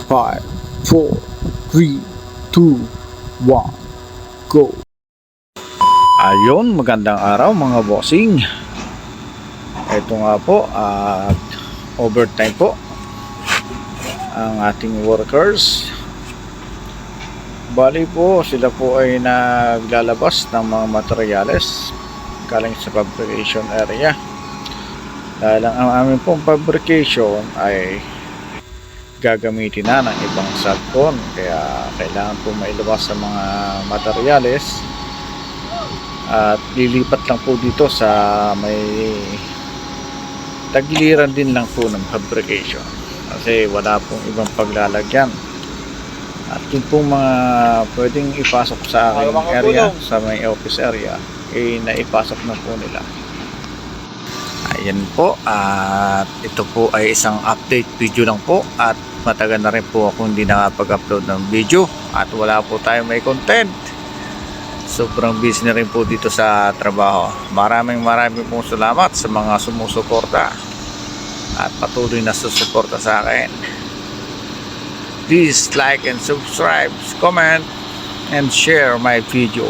5, 4, 3, 2, 1, go! Ayun, magandang araw mga bossing. Ito nga po at overtime po ang ating workers. Bali po sila po ay naglalabas ng mga materyales galing sa fabrication area. Dahil ang aming pong fabrication ay gagamitin na ng ibang subcon, kaya kailangan po mailabas sa mga materyales at lilipat lang po dito sa may tagliran din lang po ng fabrication kasi wala pong ibang paglalagyan. At yun pong mga pwedeng ipasok sa aking area, sa may office area, naipasok na po nila. Ayan po, at ito po ay isang update video lang po at matagal na rin po ako hindi nakapag-upload ng video at wala po tayong may content. Sobrang busy na rin po dito sa trabaho. Maraming pong salamat sa mga sumusuporta at patuloy na susuporta sa akin. Please like and subscribe, comment and share my video.